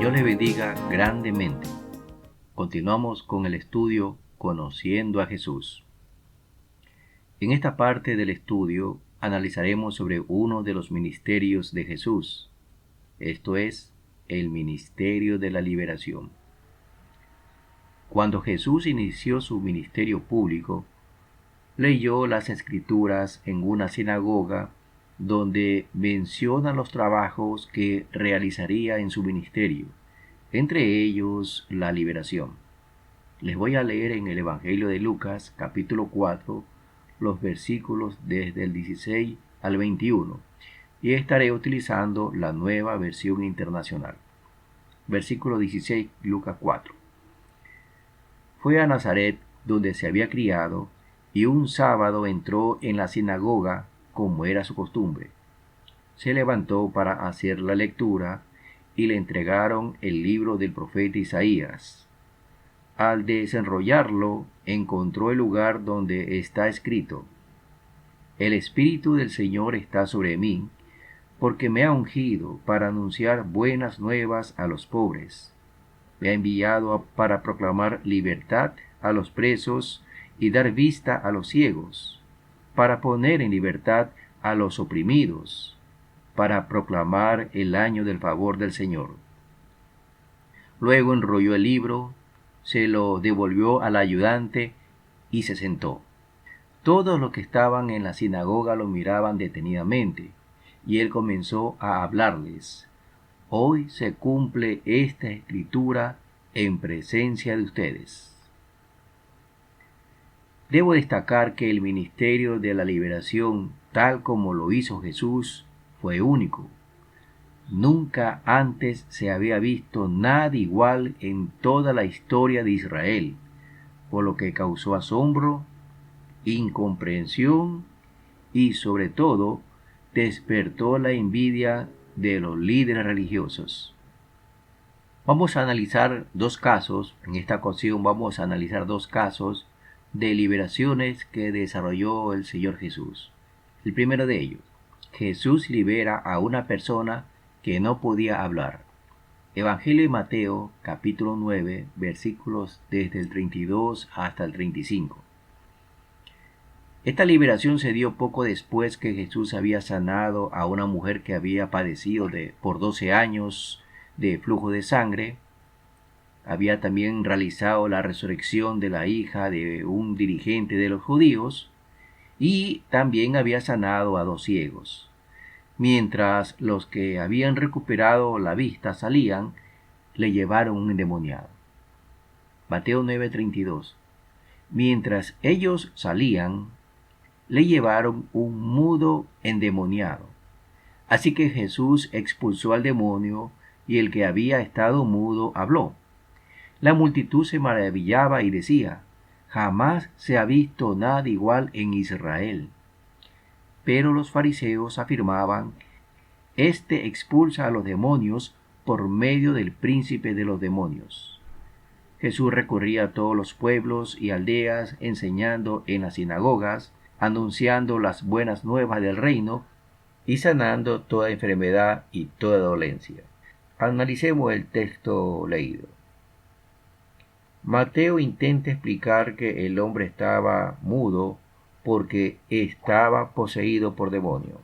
Señor les bendiga grandemente. Continuamos con el estudio Conociendo a Jesús. En esta parte del estudio analizaremos sobre uno de los ministerios de Jesús, esto es, el ministerio de la liberación. Cuando Jesús inició su ministerio público, leyó las Escrituras en una sinagoga donde menciona los trabajos que realizaría en su ministerio, entre ellos la liberación. Les voy a leer en el Evangelio de Lucas, capítulo 4, los versículos desde el 16 al 21, y estaré utilizando la Nueva Versión Internacional. Versículo 16, Lucas 4. Fue a Nazaret, donde se había criado, y un sábado entró en la sinagoga, como era su costumbre. Se levantó para hacer la lectura, y le entregaron el libro del profeta Isaías. Al desenrollarlo, encontró el lugar donde está escrito: El Espíritu del Señor está sobre mí, porque me ha ungido para anunciar buenas nuevas a los pobres. Me ha enviado para proclamar libertad a los presos y dar vista a los ciegos, para poner en libertad a los oprimidos, para proclamar el año del favor del Señor. Luego enrolló el libro, se lo devolvió al ayudante y se sentó. Todos los que estaban en la sinagoga lo miraban detenidamente, y él comenzó a hablarles: Hoy se cumple esta escritura en presencia de ustedes. Debo destacar que el ministerio de la liberación, tal como lo hizo Jesús, fue único. Nunca antes se había visto nada igual en toda la historia de Israel, por lo que causó asombro, incomprensión y, sobre todo, despertó la envidia de los líderes religiosos. Vamos a analizar dos casos, en esta ocasión vamos a analizar dos casos de liberaciones que desarrolló el Señor Jesús. El primero de ellos, Jesús libera a una persona que no podía hablar. Evangelio de Mateo, capítulo 9, versículos desde el 32 hasta el 35. Esta liberación se dio poco después que Jesús había sanado a una mujer que había padecido por 12 años de flujo de sangre. Había también realizado la resurrección de la hija de un dirigente de los judíos y también había sanado a 2 ciegos. Mientras los que habían recuperado la vista salían, le llevaron un endemoniado. Mateo 9:32. Mientras ellos salían, le llevaron un mudo endemoniado. Así que Jesús expulsó al demonio y el que había estado mudo habló. La multitud se maravillaba y decía: Jamás se ha visto nada igual en Israel. Pero los fariseos afirmaban: Este expulsa a los demonios por medio del príncipe de los demonios. Jesús recorría a todos los pueblos y aldeas, enseñando en las sinagogas, anunciando las buenas nuevas del reino y sanando toda enfermedad y toda dolencia. Analicemos el texto leído. Mateo intenta explicar que el hombre estaba mudo porque estaba poseído por demonio.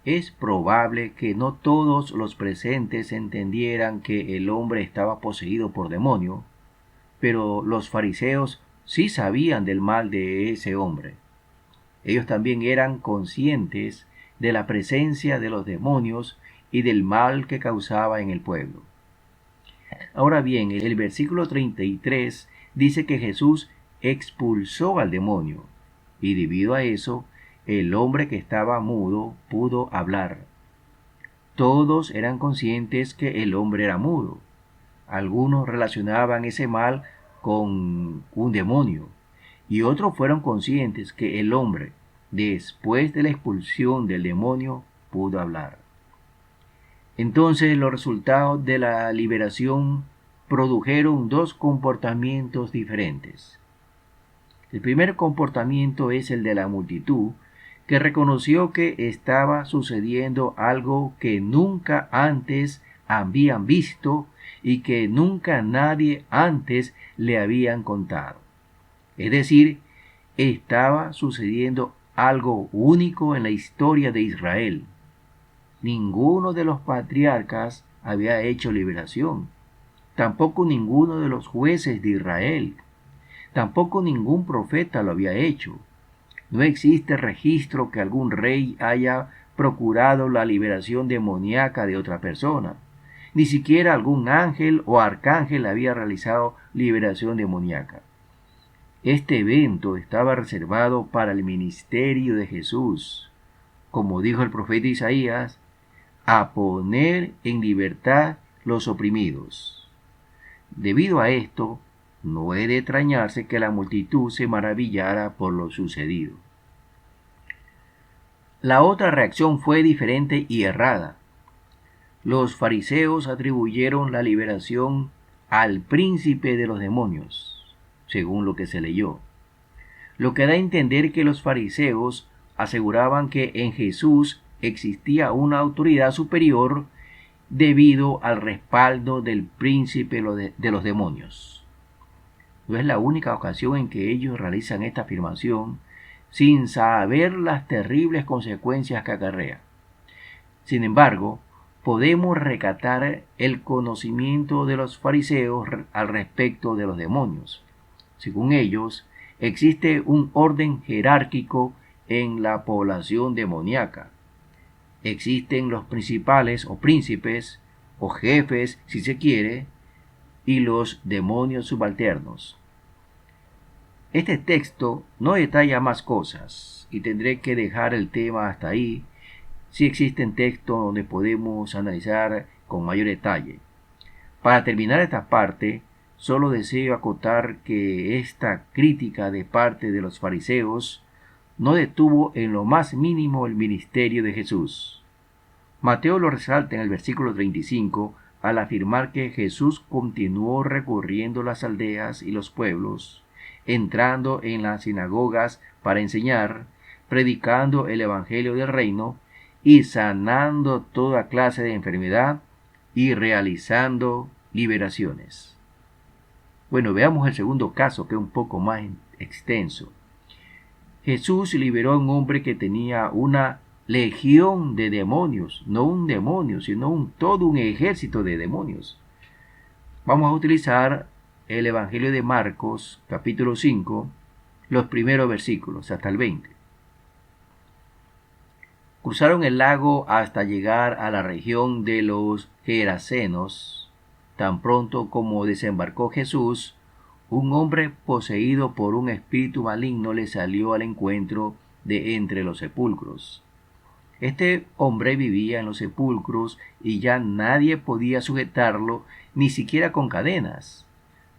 Es probable que no todos los presentes entendieran que el hombre estaba poseído por demonio, pero los fariseos sí sabían del mal de ese hombre. Ellos también eran conscientes de la presencia de los demonios y del mal que causaba en el pueblo. Ahora bien, el versículo 33 dice que Jesús expulsó al demonio, y debido a eso, el hombre que estaba mudo pudo hablar. Todos eran conscientes que el hombre era mudo. Algunos relacionaban ese mal con un demonio, y otros fueron conscientes que el hombre, después de la expulsión del demonio, pudo hablar. Entonces los resultados de la liberación produjeron 2 comportamientos diferentes. El primer comportamiento es el de la multitud, que reconoció que estaba sucediendo algo que nunca antes habían visto y que nunca nadie antes le habían contado. Es decir, estaba sucediendo algo único en la historia de Israel. Ninguno de los patriarcas había hecho liberación, tampoco ninguno de los jueces de Israel, tampoco ningún profeta lo había hecho. No existe registro que algún rey haya procurado la liberación demoníaca de otra persona. Ni siquiera algún ángel o arcángel había realizado liberación demoníaca. Este evento estaba reservado para el ministerio de Jesús, como dijo el profeta Isaías, a poner en libertad los oprimidos. Debido a esto, no es de extrañarse que la multitud se maravillara por lo sucedido. La otra reacción fue diferente y errada. Los fariseos atribuyeron la liberación al príncipe de los demonios, según lo que se leyó. Lo que da a entender que los fariseos aseguraban que en Jesús existía una autoridad superior debido al respaldo del príncipe de los demonios. No es la única ocasión en que ellos realizan esta afirmación sin saber las terribles consecuencias que acarrea. Sin embargo, podemos recatar el conocimiento de los fariseos al respecto de los demonios. Según ellos, existe un orden jerárquico en la población demoníaca. Existen los principales o príncipes o jefes, si se quiere, y los demonios subalternos. Este texto no detalla más cosas y tendré que dejar el tema hasta ahí. Si existen textos donde podemos analizar con mayor detalle. Para terminar esta parte, solo deseo acotar que esta crítica de parte de los fariseos no detuvo en lo más mínimo el ministerio de Jesús. Mateo lo resalta en el versículo 35 al afirmar que Jesús continuó recorriendo las aldeas y los pueblos, entrando en las sinagogas para enseñar, predicando el evangelio del reino y sanando toda clase de enfermedad y realizando liberaciones. Bueno, veamos el segundo caso, que es un poco más extenso. Jesús liberó a un hombre que tenía una legión de demonios, no un demonio, sino todo un ejército de demonios. Vamos a utilizar el Evangelio de Marcos, capítulo 5, los primeros versículos, hasta el 20. Cruzaron el lago hasta llegar a la región de los Gerasenos. Tan pronto como desembarcó Jesús, un hombre poseído por un espíritu maligno le salió al encuentro de entre los sepulcros. Este hombre vivía en los sepulcros y ya nadie podía sujetarlo, ni siquiera con cadenas.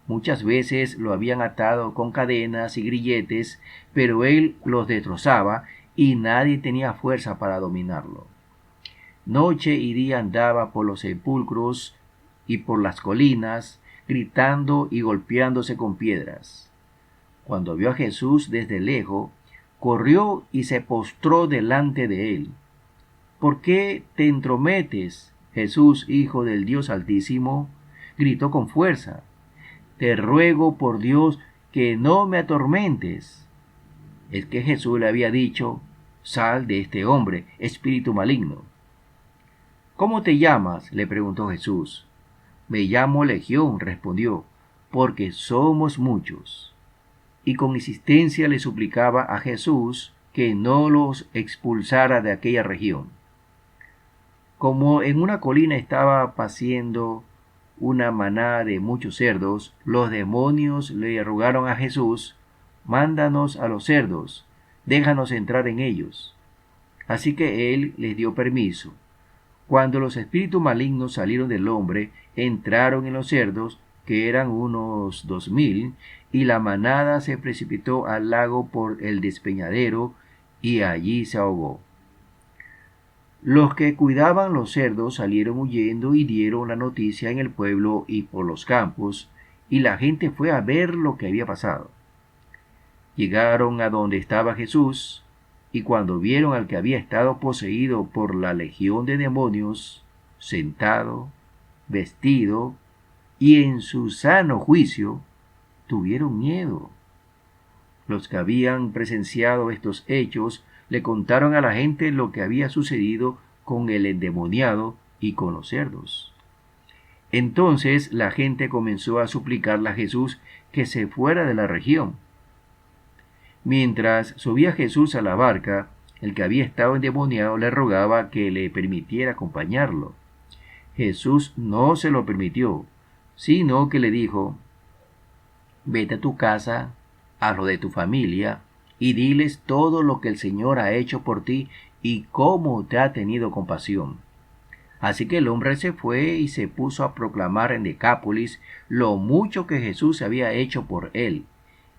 Muchas veces lo habían atado con cadenas y grilletes, pero él los destrozaba y nadie tenía fuerza para dominarlo. Noche y día andaba por los sepulcros y por las colinas, gritando y golpeándose con piedras. Cuando vio a Jesús desde lejos, corrió y se postró delante de él. ¿Por qué te entrometes, Jesús, Hijo del Dios Altísimo? Gritó con fuerza. Te ruego por Dios que no me atormentes. Es que Jesús le había dicho, sal de este hombre, espíritu maligno. ¿Cómo te llamas?, le preguntó Jesús. Me llamo Legión, respondió, porque somos muchos. Y con insistencia le suplicaba a Jesús que no los expulsara de aquella región. Como en una colina estaba paciendo una manada de muchos cerdos, los demonios le rogaron a Jesús, mándanos a los cerdos, déjanos entrar en ellos. Así que él les dio permiso. Cuando los espíritus malignos salieron del hombre, entraron en los cerdos, que eran unos 2000, y la manada se precipitó al lago por el despeñadero, y allí se ahogó. Los que cuidaban los cerdos salieron huyendo y dieron la noticia en el pueblo y por los campos, y la gente fue a ver lo que había pasado. Llegaron a donde estaba Jesús, y cuando vieron al que había estado poseído por la legión de demonios, sentado, vestido y en su sano juicio, tuvieron miedo. Los que habían presenciado estos hechos le contaron a la gente lo que había sucedido con el endemoniado y con los cerdos. Entonces la gente comenzó a suplicarle a Jesús que se fuera de la región. Mientras subía Jesús a la barca, el que había estado endemoniado le rogaba que le permitiera acompañarlo. Jesús no se lo permitió, sino que le dijo: vete a tu casa, a lo de tu familia, y diles todo lo que el Señor ha hecho por ti y cómo te ha tenido compasión. Así que el hombre se fue y se puso a proclamar en Decápolis lo mucho que Jesús había hecho por él,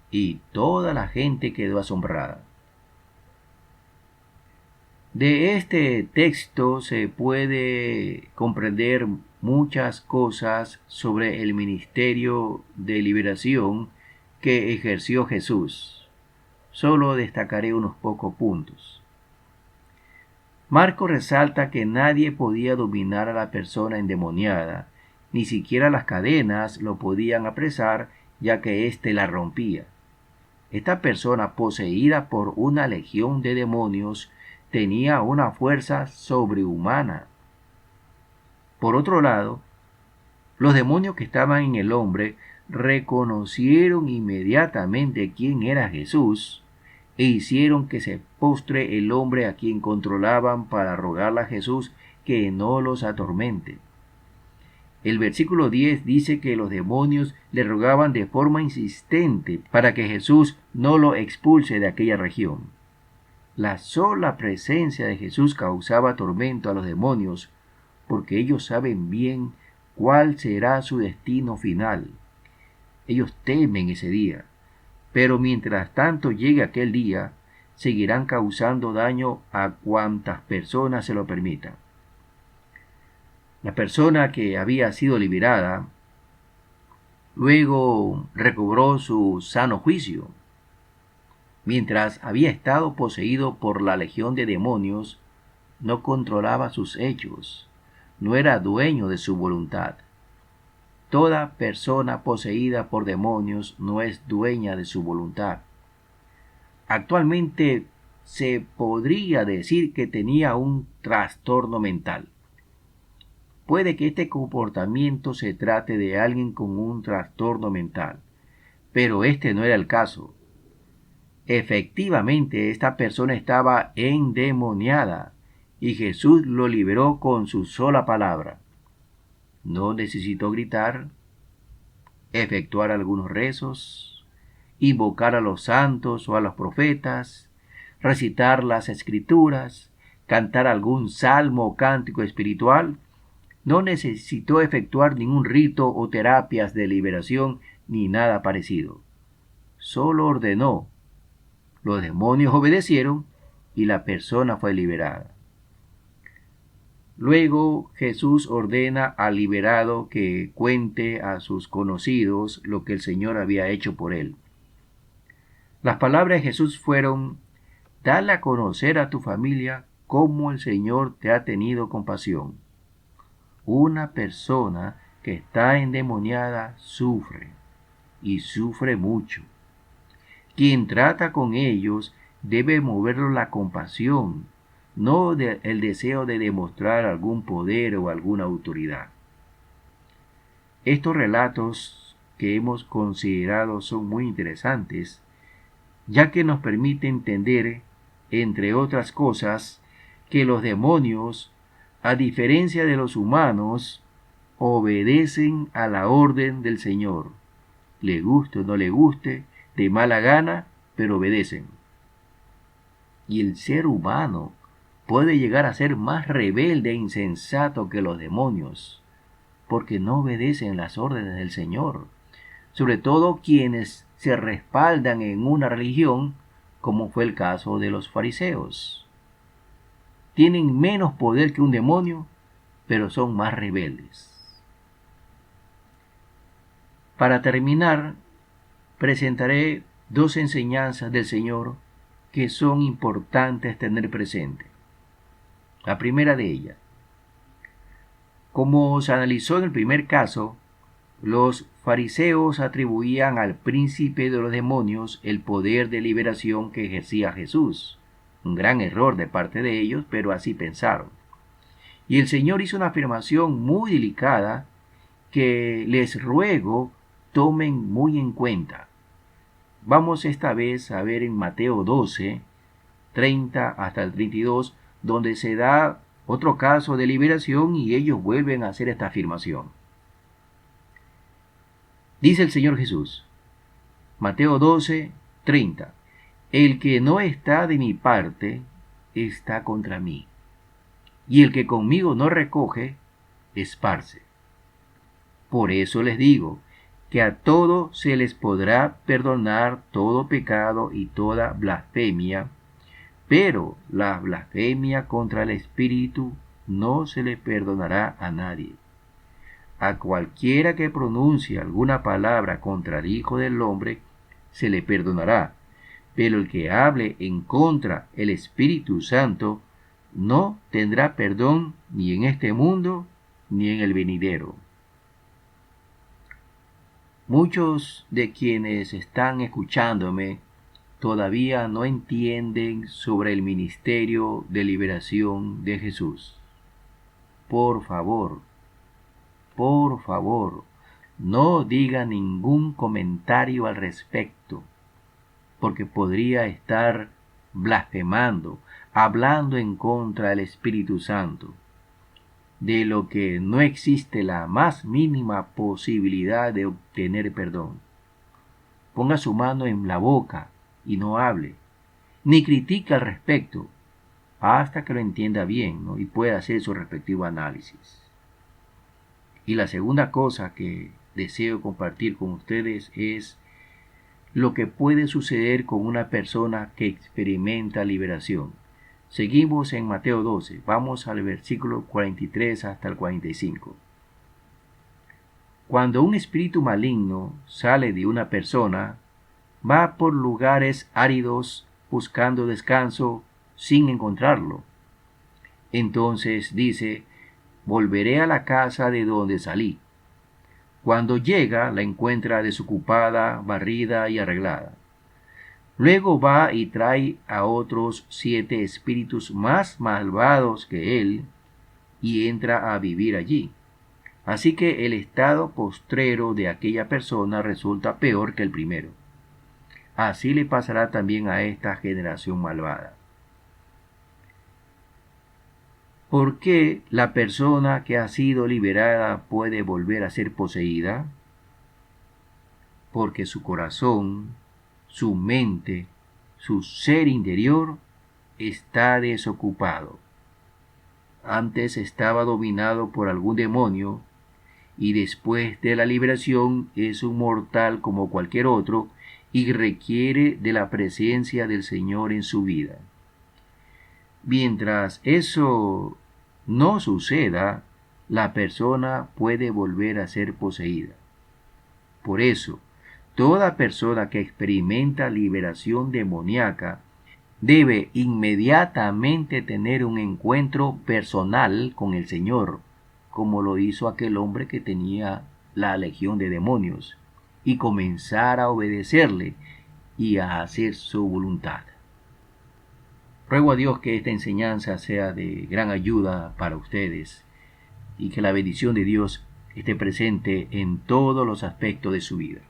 y toda la gente quedó asombrada. De este texto se puede comprender muchas cosas sobre el ministerio de liberación que ejerció Jesús. Solo destacaré unos pocos puntos. Marcos resalta que nadie podía dominar a la persona endemoniada, ni siquiera las cadenas lo podían apresar, ya que éste la rompía. Esta persona, poseída por una legión de demonios, tenía una fuerza sobrehumana. Por otro lado, los demonios que estaban en el hombre reconocieron inmediatamente quién era Jesús e hicieron que se postre el hombre a quien controlaban para rogarle a Jesús que no los atormente. El versículo 10 dice que los demonios le rogaban de forma insistente para que Jesús no lo expulse de aquella región. La sola presencia de Jesús causaba tormento a los demonios, porque ellos saben bien cuál será su destino final. Ellos temen ese día, pero mientras tanto llegue aquel día, seguirán causando daño a cuantas personas se lo permitan. La persona que había sido liberada luego recobró su sano juicio. Mientras había estado poseído por la legión de demonios, no controlaba sus hechos, no era dueño de su voluntad. Toda persona poseída por demonios no es dueña de su voluntad. Actualmente se podría decir que tenía un trastorno mental. Puede que este comportamiento se trate de alguien con un trastorno mental, pero este no era el caso. Efectivamente, esta persona estaba endemoniada y Jesús lo liberó con su sola palabra. No necesitó gritar, efectuar algunos rezos, invocar a los santos o a los profetas, recitar las escrituras, cantar algún salmo o cántico espiritual. No necesitó efectuar ningún rito o terapias de liberación ni nada parecido. Solo ordenó. Los demonios obedecieron y la persona fue liberada. Luego Jesús ordena al liberado que cuente a sus conocidos lo que el Señor había hecho por él. Las palabras de Jesús fueron: dale a conocer a tu familia cómo el Señor te ha tenido compasión. Una persona que está endemoniada sufre, y sufre mucho. Quien trata con ellos debe moverlo la compasión, no el deseo de demostrar algún poder o alguna autoridad. Estos relatos que hemos considerado son muy interesantes, ya que nos permite entender, entre otras cosas, que los demonios, a diferencia de los humanos, obedecen a la orden del Señor. Le guste o no le guste, de mala gana, pero obedecen. Y el ser humano puede llegar a ser más rebelde e insensato que los demonios, porque no obedecen las órdenes del Señor, sobre todo quienes se respaldan en una religión, como fue el caso de los fariseos. Tienen menos poder que un demonio, pero son más rebeldes. Para terminar, presentaré dos enseñanzas del Señor que son importantes tener presente. La primera de ellas: Como se analizó en el primer caso, los fariseos atribuían al príncipe de los demonios el poder de liberación que ejercía Jesús. Un gran error de parte de ellos, pero así pensaron. Y el Señor hizo una afirmación muy delicada que les ruego tomen muy en cuenta. Vamos esta vez a ver en Mateo 12, 30 hasta el 32, donde se da otro caso de liberación y ellos vuelven a hacer esta afirmación. Dice el Señor Jesús, Mateo 12, 30, el que no está de mi parte está contra mí, y el que conmigo no recoge, esparce. Por eso les digo que a todos se les podrá perdonar todo pecado y toda blasfemia, pero la blasfemia contra el Espíritu no se le perdonará a nadie. A cualquiera que pronuncie alguna palabra contra el Hijo del Hombre, se le perdonará, pero el que hable en contra el Espíritu Santo, no tendrá perdón ni en este mundo ni en el venidero. Muchos de quienes están escuchándome todavía no entienden sobre el ministerio de liberación de Jesús. Por favor, no diga ningún comentario al respecto, porque podría estar blasfemando, hablando en contra del Espíritu Santo, de lo que no existe la más mínima posibilidad de obtener perdón. Ponga su mano en la boca y no hable, ni critique al respecto, hasta que lo entienda bien, ¿no? Y pueda hacer su respectivo análisis. Y la segunda cosa que deseo compartir con ustedes es lo que puede suceder con una persona que experimenta liberación. Seguimos en Mateo 12, vamos al versículo 43 hasta el 45. Cuando un espíritu maligno sale de una persona, va por lugares áridos buscando descanso sin encontrarlo. Entonces dice, volveré a la casa de donde salí. Cuando llega, la encuentra desocupada, barrida y arreglada. Luego va y trae a otros 7 espíritus más malvados que él y entra a vivir allí. Así que el estado postrero de aquella persona resulta peor que el primero. Así le pasará también a esta generación malvada. ¿Por qué la persona que ha sido liberada puede volver a ser poseída? Porque su corazón, su mente, su ser interior está desocupado. Antes estaba dominado por algún demonio y después de la liberación es un mortal como cualquier otro y requiere de la presencia del Señor en su vida. Mientras eso no suceda, la persona puede volver a ser poseída. Por eso, toda persona que experimenta liberación demoníaca debe inmediatamente tener un encuentro personal con el Señor, como lo hizo aquel hombre que tenía la legión de demonios, y comenzar a obedecerle y a hacer su voluntad. Ruego a Dios que esta enseñanza sea de gran ayuda para ustedes y que la bendición de Dios esté presente en todos los aspectos de su vida.